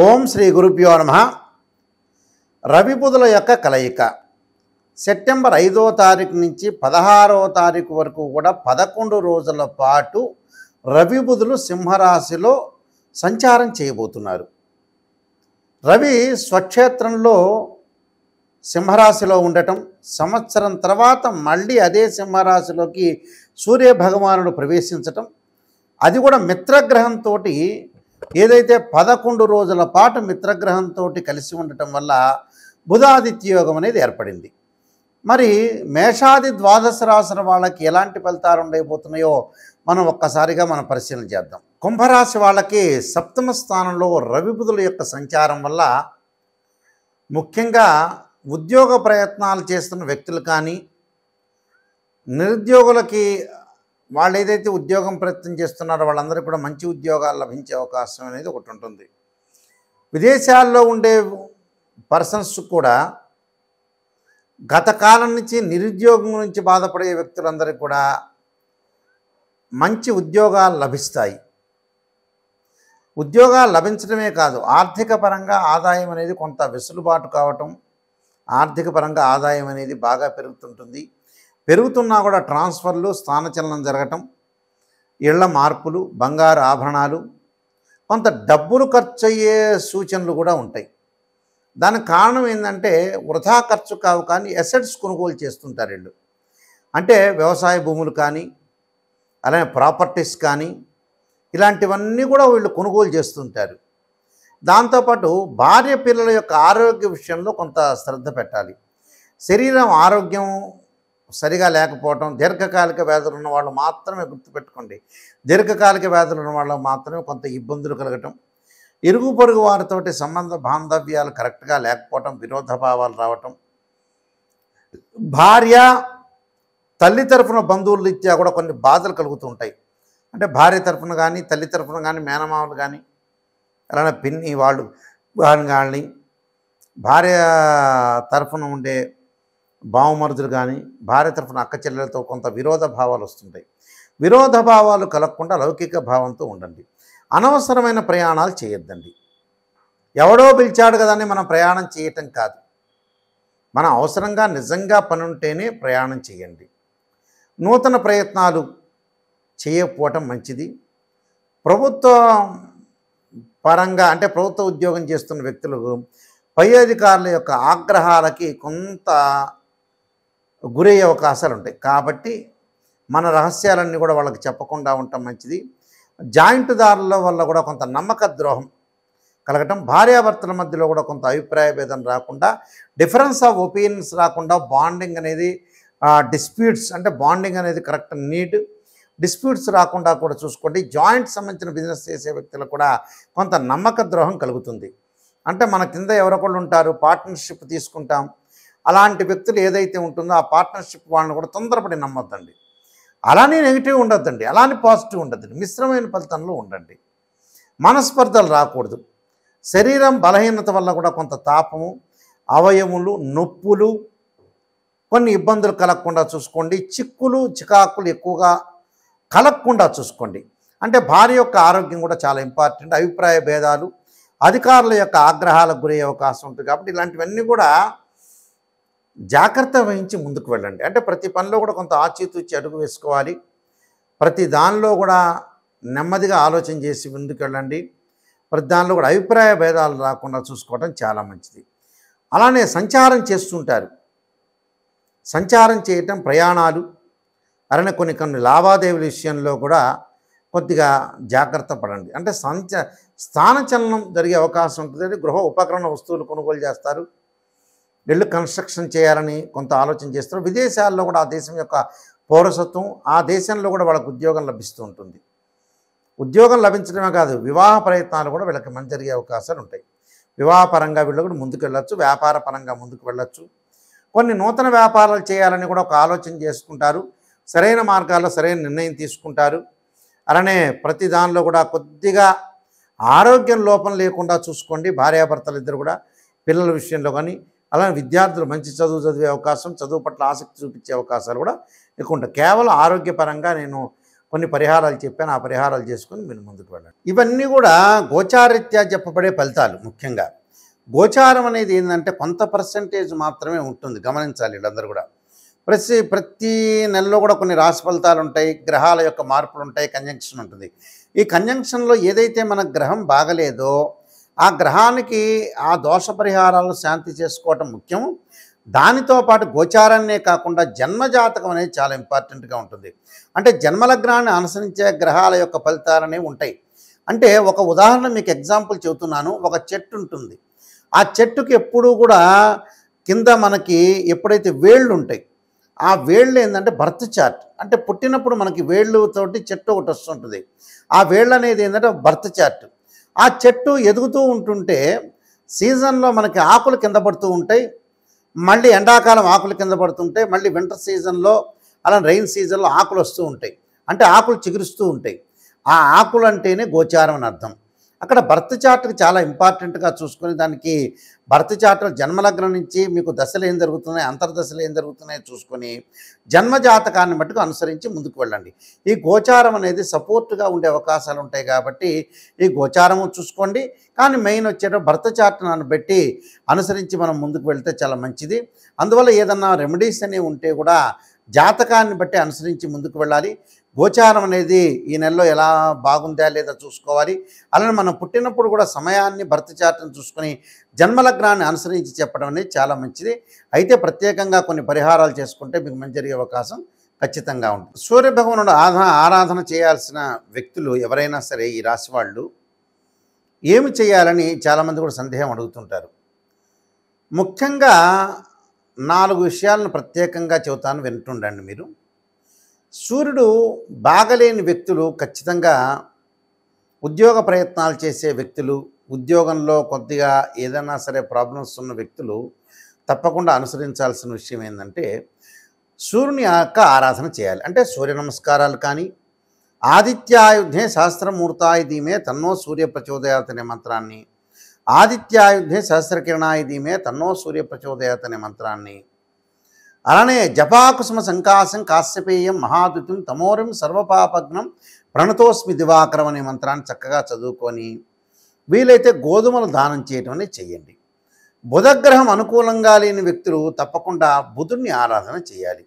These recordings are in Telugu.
ఓం శ్రీ గురుభ్యో నమః. రవి బుధుల యొక్క కలయిక సెప్టెంబర్ 5వ తారీఖు నుంచి 16వ తారీఖు వరకు కూడా 11 రోజుల పాటు రవి బుధులు సింహరాశిలో సంచారం చేయబోతున్నారు. రవి స్వక్షేత్రంలో సింహరాశిలో ఉండటం, సంవత్సరం తర్వాత మళ్ళీ అదే సింహరాశిలోకి సూర్య భగవానుడు ప్రవేశించటం, అది కూడా మిత్రగ్రహంతో ఏదైతే 11 రోజుల పాటు మిత్రగ్రహంతో కలిసి ఉండటం వల్ల బుధాదిత్య యోగం అనేది ఏర్పడింది. మరి మేషాది ద్వాదశ రాశుల వాళ్ళకి ఎలాంటి ఫలితాలు ఉండబోతున్నాయో మనం ఒక్కసారిగా పరిశీలన చేద్దాం. కుంభరాశి వాళ్ళకి సప్తమ స్థానంలో రవి బుధుల యొక్క సంచారం వల్ల ముఖ్యంగా ఉద్యోగ ప్రయత్నాలు చేస్తున్న వ్యక్తులు కానీ, నిరుద్యోగులకి వాళ్ళు ఏదైతే ఉద్యోగం ప్రయత్నం చేస్తున్నారో వాళ్ళందరికీ కూడా మంచి ఉద్యోగాలు లభించే అవకాశం అనేది ఒకటి ఉంటుంది. విదేశాల్లో ఉండే పర్సన్స్ కూడా గత కాలం నుంచి నిరుద్యోగం నుంచి బాధపడే వ్యక్తులందరికీ కూడా మంచి ఉద్యోగాలు లభిస్తాయి. ఉద్యోగాలు లభించడమే కాదు, ఆర్థిక పరంగా ఆదాయం అనేది కొంత వెసులుబాటు కావటం, ఆర్థిక పరంగా ఆదాయం అనేది బాగా పెరుగుతుంటుంది. పెరుగుతున్నా కూడా ట్రాన్స్ఫర్లు, స్థానచలనం జరగటం, ఇళ్ల మార్పులు, బంగారు ఆభరణాలు, కొంత డబ్బులు ఖర్చు అయ్యే సూచనలు కూడా ఉంటాయి. దానికి కారణం ఏంటంటే వృధా ఖర్చు కావు కానీ అసెట్స్ కొనుగోలు చేస్తుంటారు వీళ్ళు. అంటే వ్యవసాయ భూములు కానీ, అలానే ప్రాపర్టీస్ కానీ, ఇలాంటివన్నీ కూడా వీళ్ళు కొనుగోలు చేస్తుంటారు. దాంతోపాటు భార్య పిల్లల యొక్క ఆరోగ్య విషయంలో కొంత శ్రద్ధ పెట్టాలి. శరీరం ఆరోగ్యం సరిగా లేకపోవటం, దీర్ఘకాలిక వ్యాధులు ఉన్న వాళ్ళు మాత్రమే గుర్తుపెట్టుకోండి, దీర్ఘకాలిక వ్యాధులు ఉన్న వాళ్ళు మాత్రమే కొంత ఇబ్బందులు కలగటం, ఇరుగు పొరుగు వారితోటి సంబంధ బాంధవ్యాలు కరెక్ట్గా లేకపోవటం, విరోధ భావాలు రావటం, భార్య తల్లి తరఫున బంధువుల రీత్యా కూడా కొన్ని బాధలు కలుగుతూ ఉంటాయి. అంటే భార్య తరఫున కానీ, తల్లి తరఫున కానీ, మేనమామలు కానీ, అలానే పిన్ని వాళ్ళు కానీ, భార్య తరఫున ఉండే బావమరుదులు కానీ, భార్య తరఫున అక్క చెల్లెలతో కొంత విరోధ భావాలు వస్తుంటాయి. విరోధ భావాలు కలగకుండా లౌకిక భావంతో ఉండండి. అనవసరమైన ప్రయాణాలు చేయొద్దండి. ఎవడో పిలిచాడు కదా అని మనం ప్రయాణం చేయటం కాదు, మన అవసరంగా నిజంగా పని ఉంటేనే ప్రయాణం చేయండి. నూతన ప్రయత్నాలు చేయకపోవటం మంచిది. ప్రభుత్వ పరంగా అంటే ప్రభుత్వ ఉద్యోగం చేస్తున్న వ్యక్తులకు పై అధికారుల యొక్క ఆగ్రహాలకి కొంత గురయ్యే అవకాశాలు ఉంటాయి. కాబట్టి మన రహస్యాలన్నీ కూడా వాళ్ళకి చెప్పకుండా ఉండటం మంచిది. జాయింట్దారుల వల్ల కూడా కొంత నమ్మక ద్రోహం కలగటం, భార్యాభర్తల మధ్యలో కూడా కొంత అభిప్రాయ భేదం రాకుండా, డిఫరెన్స్ ఆఫ్ ఒపీనియన్స్ రాకుండా, బాండింగ్ అనేది డిస్ప్యూట్స్ అంటే బాండింగ్ అనేది కరెక్ట్ నీడ్, డిస్ప్యూట్స్ రాకుండా కూడా చూసుకోండి. జాయింట్ సంబంధించిన బిజినెస్ చేసే వ్యక్తులకు కూడా కొంత నమ్మక ద్రోహం కలుగుతుంది. అంటే మన కింద ఎవరొకళ్ళు ఉంటారు, పార్ట్నర్షిప్ తీసుకుంటాం, అలాంటి వ్యక్తులు ఏదైతే ఉంటుందో ఆ పార్ట్నర్షిప్ వాళ్ళని కూడా తొందరపడి నమ్మొద్దండి. అలానే నెగిటివ్ ఉండొద్దండి, అలానే పాజిటివ్ ఉండొద్దండి, మిశ్రమైన ఫలితంలో ఉండండి. మనస్పర్ధలు రాకూడదు. శరీరం బలహీనత వల్ల కూడా కొంత తాపము, అవయములు, నొప్పులు, కొన్ని ఇబ్బందులు కలగకుండా చూసుకోండి. చిక్కులు చికాకులు ఎక్కువగా కలగకుండా చూసుకోండి. అంటే భార్య యొక్క ఆరోగ్యం కూడా చాలా ఇంపార్టెంట్. అభిప్రాయ భేదాలు, అధికారుల యొక్క ఆగ్రహాలకు గురయ్యే అవకాశం ఉంటుంది. కాబట్టి ఇలాంటివన్నీ కూడా జాగ్రత్త వహించి ముందుకు వెళ్ళండి. అంటే ప్రతి పనిలో కూడా కొంత ఆచితూచి అడుగు వేసుకోవాలి. ప్రతి దానిలో కూడా నెమ్మదిగా ఆలోచన చేసి ముందుకు వెళ్ళండి. ప్రతి దానిలో కూడా అభిప్రాయ భేదాలు రాకుండా చూసుకోవడం చాలా మంచిది. అలానే సంచారం చేస్తుంటారు. సంచారం చేయటం, ప్రయాణాలు, అలానే కొన్ని లావాదేవీల విషయంలో కూడా కొద్దిగా జాగ్రత్త పడండి. అంటే స్థానచలనం జరిగే అవకాశం ఉంటుంది. గృహ ఉపకరణ వస్తువులు కొనుగోలు చేస్తారు, ఇళ్ళు కన్స్ట్రక్షన్ చేయాలని కొంత ఆలోచన చేస్తారు. విదేశాల్లో కూడా ఆ దేశం యొక్క పౌరసత్వం, ఆ దేశంలో కూడా వాళ్ళకు ఉద్యోగం లభిస్తూ ఉంటుంది. ఉద్యోగం లభించడమే కాదు, వివాహ ప్రయత్నాలు కూడా వీళ్ళకి మంచి జరిగే అవకాశాలు ఉంటాయి. వివాహపరంగా వీళ్ళు కూడా ముందుకు వెళ్ళొచ్చు, వ్యాపార పరంగా ముందుకు వెళ్ళొచ్చు. కొన్ని నూతన వ్యాపారాలు చేయాలని కూడా ఒక ఆలోచన చేసుకుంటారు. సరైన మార్గాల్లో సరైన నిర్ణయం తీసుకుంటారు. అలానే ప్రతి దానిలో కూడా కొద్దిగా ఆరోగ్యం లోపం లేకుండా చూసుకోండి. భార్యాభర్తలు ఇద్దరు కూడా పిల్లల విషయంలో కానీ, అలానే విద్యార్థులు మంచి చదువు చదివే అవకాశం, చదువు పట్ల ఆసక్తి చూపించే అవకాశాలు కూడా ఎక్కువ ఉంటాయి. కేవలం ఆరోగ్యపరంగా నేను కొన్ని పరిహారాలు చెప్పాను. ఆ పరిహారాలు చేసుకొని మీరు ముందుకు వెళ్ళండి. ఇవన్నీ కూడా గోచారరీత్యా చెప్పబడే ఫలితాలు. ముఖ్యంగా గోచారం అనేది ఏంటంటే కొంత పర్సెంటేజ్ మాత్రమే ఉంటుంది, గమనించాలి వీళ్ళందరూ కూడా. ప్రతి నెలలో కూడా కొన్ని రాశి ఫలితాలు ఉంటాయి, గ్రహాల యొక్క మార్పులు ఉంటాయి, కంజంక్షన్ ఉంటుంది. ఈ కంజంక్షన్లో ఏదైతే మన గ్రహం బాగలేదో ఆ గ్రహానికి ఆ దోష పరిహారాలు శాంతి చేసుకోవటం ముఖ్యం. దానితో పాటు గోచారాన్నే కాకుండా జన్మజాతకం అనేది చాలా ఇంపార్టెంట్గా ఉంటుంది. అంటే జన్మలగ్నాన్ని అనుసరించే గ్రహాల యొక్క ఫలితాలనేవి ఉంటాయి. అంటే ఒక ఉదాహరణ మీకు ఎగ్జాంపుల్ చెబుతున్నాను. ఒక చెట్టు ఉంటుంది. ఆ చెట్టుకి ఎప్పుడూ కూడా కింద మనకి ఎప్పుడైతే వేళ్ళు ఉంటాయి, ఆ వేళ్ళు ఏంటంటే బర్త్ చార్ట్. అంటే పుట్టినప్పుడు మనకి వేళ్ళతోటి చెట్టు ఒకటి వస్తుంటుంది. ఆ వేళ్ళు అనేది ఏంటంటే బర్త్ చార్ట్. ఆ చెట్టు ఎదుగుతూ ఉంటుంటే సీజన్లో మనకి ఆకులు కింద పడుతూ ఉంటాయి, మళ్ళీ ఎండాకాలం ఆకులు కింద పడుతుంటాయి, మళ్ళీ వింటర్ సీజన్లో అలా రైన్ సీజన్లో ఆకులు వస్తూ ఉంటాయి. అంటే ఆకులు చిగురుస్తూ ఉంటాయి. ఆ ఆకులు అంటేనే గోచారం అని అర్థం. అక్కడ బర్త్ చార్ట్కి చాలా ఇంపార్టెంట్గా చూసుకొని దానికి బర్త్ చార్ట్ జన్మలగ్నం నుంచి మీకు దశలు ఏం జరుగుతున్నాయి, అంతర్దశలు ఏం జరుగుతున్నాయో చూసుకొని జన్మజాతకాన్ని మట్టుకు అనుసరించి ముందుకు వెళ్ళండి. ఈ గోచారం అనేది సపోర్ట్గా ఉండే అవకాశాలు ఉంటాయి కాబట్టి ఈ గోచారము చూసుకోండి. కానీ మెయిన్ వచ్చేటప్పుడు బర్త్ చార్ట్ను పెట్టి అనుసరించి మనం ముందుకు వెళ్తే చాలా మంచిది. అందువల్ల ఏదన్నా రెమెడీస్ అనేవి ఉంటే కూడా జాతకాన్ని బట్టి అనుసరించి ముందుకు వెళ్ళాలి. గోచారం అనేది ఈ నెలలో ఎలా బాగుందా లేదా చూసుకోవాలి. అలానే మనం పుట్టినప్పుడు కూడా సమయాన్ని బర్త్ చార్ట్ని చూసుకొని జన్మలగ్నాన్ని అనుసరించి చెప్పడం అనేది చాలా మంచిది. అయితే ప్రత్యేకంగా కొన్ని పరిహారాలు చేసుకుంటే మీకు మంచి జరిగే అవకాశం ఖచ్చితంగా ఉంటుంది. సూర్యభగవానుడు ఆరాధన చేయాల్సిన వ్యక్తులు ఎవరైనా సరే ఈ రాశి వాళ్ళు ఏమి చేయాలని చాలామంది కూడా సందేహం అడుగుతుంటారు. ముఖ్యంగా 4 విషయాలను ప్రత్యేకంగా చెబుతాను, వింటుండండి మీరు. సూర్యుడు బాగలేని వ్యక్తులు ఖచ్చితంగా ఉద్యోగ ప్రయత్నాలు చేసే వ్యక్తులు, ఉద్యోగంలో కొద్దిగా ఏదైనా సరే ప్రాబ్లమ్స్ ఉన్న వ్యక్తులు తప్పకుండా అనుసరించాల్సిన విషయం ఏంటంటే సూర్యుని యొక్క ఆరాధన చేయాలి. అంటే సూర్య నమస్కారాలు కానీ, ఆదిత్యాయుధే సహస్రమూర్తాయ ధీమే తన్నో సూర్య ప్రచోదయాత్ అనే మంత్రాన్ని, ఆదిత్యాయుధే సహస్రకిరణాయ ధీమే తన్నో సూర్య ప్రచోదయాత్ అనే మంత్రాన్ని, అలానే జపాకుసుమ సంకాసం కాశ్యపేయం మహాదుతిం తమోరం సర్వపాపగ్నం ప్రణతోస్మి దివాకరం అనే మంత్రాన్ని చక్కగా చదువుకొని వీలైతే గోధుమలు దానం చేయటం అనేది చెయ్యండి. బుధగ్రహం అనుకూలంగా లేని వ్యక్తులు తప్పకుండా బుధుడిని ఆరాధన చేయాలి.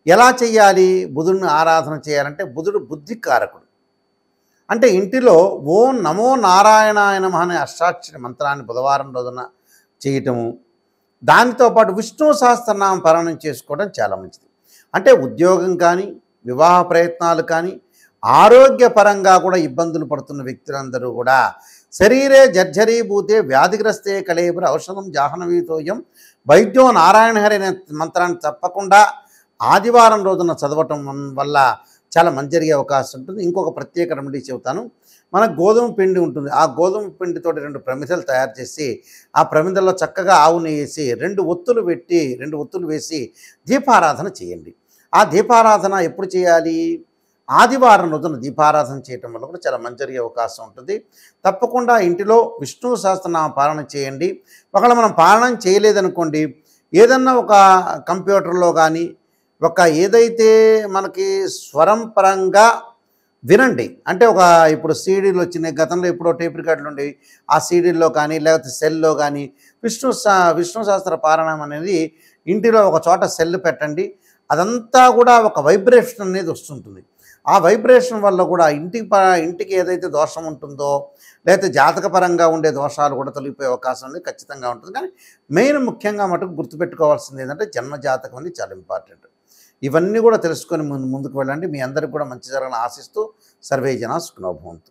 ఎలా చేయాలి? బుధుడిని ఆరాధన చేయాలంటే బుధుడు బుద్ధికారకుడు. అంటే ఇంటిలో ఓం నమో నారాయణాయ నమః అనే అష్టాక్షరి మంత్రాన్ని బుధవారం రోజున చేయటము, దానితో పాటు విష్ణు సహస్రనామం పారాయణం చేసుకోవడం చాలా మంచిది. అంటే ఉద్యోగం కానీ, వివాహ ప్రయత్నాలు కానీ, ఆరోగ్యపరంగా కూడా ఇబ్బందులు పడుతున్న వ్యక్తులందరూ కూడా శరీరే జర్జరీభూతే వ్యాధిగ్రస్తే కళేబర ఔషధం జాహ్నవీతోయం వైద్యో నారాయణ హరి అనే మంత్రాన్ని తప్పకుండా ఆదివారం రోజున చదవటం వల్ల చాలా మంచి జరిగే అవకాశం ఉంటుంది. ఇంకొక ప్రత్యేక రెమెడీ చెబుతాను. మనకు గోధుమ పిండి ఉంటుంది. ఆ గోధుమ పిండితో 2 ప్రమిదలు తయారు చేసి ఆ ప్రమిదల్లో చక్కగా ఆవు నెయ్యి వేసి 2 ఒత్తులు వేసి దీపారాధన చేయండి. ఆ దీపారాధన ఎప్పుడు చేయాలి? ఆదివారం రోజున దీపారాధన చేయటం వల్ల కూడా చాలా మంచి జరిగే అవకాశం ఉంటుంది. తప్పకుండా ఇంటిలో విష్ణు సహస్రనామ పాలన చేయండి. ఒకవేళ మనం పాలన చేయలేదనుకోండి, ఏదన్నా ఒక కంప్యూటర్లో కానీ ఏదైతే మనకి స్వరం పరంగా వినండి. అంటే ఇప్పుడు సీడీలు వచ్చినాయి, గతంలో ఎప్పుడో టేప్ రికార్డులు ఉండేవి. ఆ సీడీల్లో కానీ లేకపోతే సెల్లో కానీ విష్ణు సహస్ర పారాయణం అనేది ఇంటిలో ఒక చోట సెల్ పెట్టండి. అదంతా కూడా ఒక వైబ్రేషన్ అనేది వస్తుంటుంది. ఆ వైబ్రేషన్ వల్ల కూడా ఇంటికి ఏదైతే దోషం ఉంటుందో లేకపోతే జాతకపరంగా ఉండే దోషాలు కూడా తొలగిపోయే అవకాశం అనేది ఖచ్చితంగా ఉంటుంది. కానీ మెయిన్ ముఖ్యంగా మటుకు గుర్తుపెట్టుకోవాల్సింది ఏంటంటే జన్మజాతకం అనేది చాలా ఇంపార్టెంట్. ఇవన్నీ కూడా తెలుసుకొని ముందుకు వెళ్ళండి. మీ అందరికి కూడా మంచి జరగాలని ఆశిస్తూ సర్వే జనా సుఖినో భవంతు.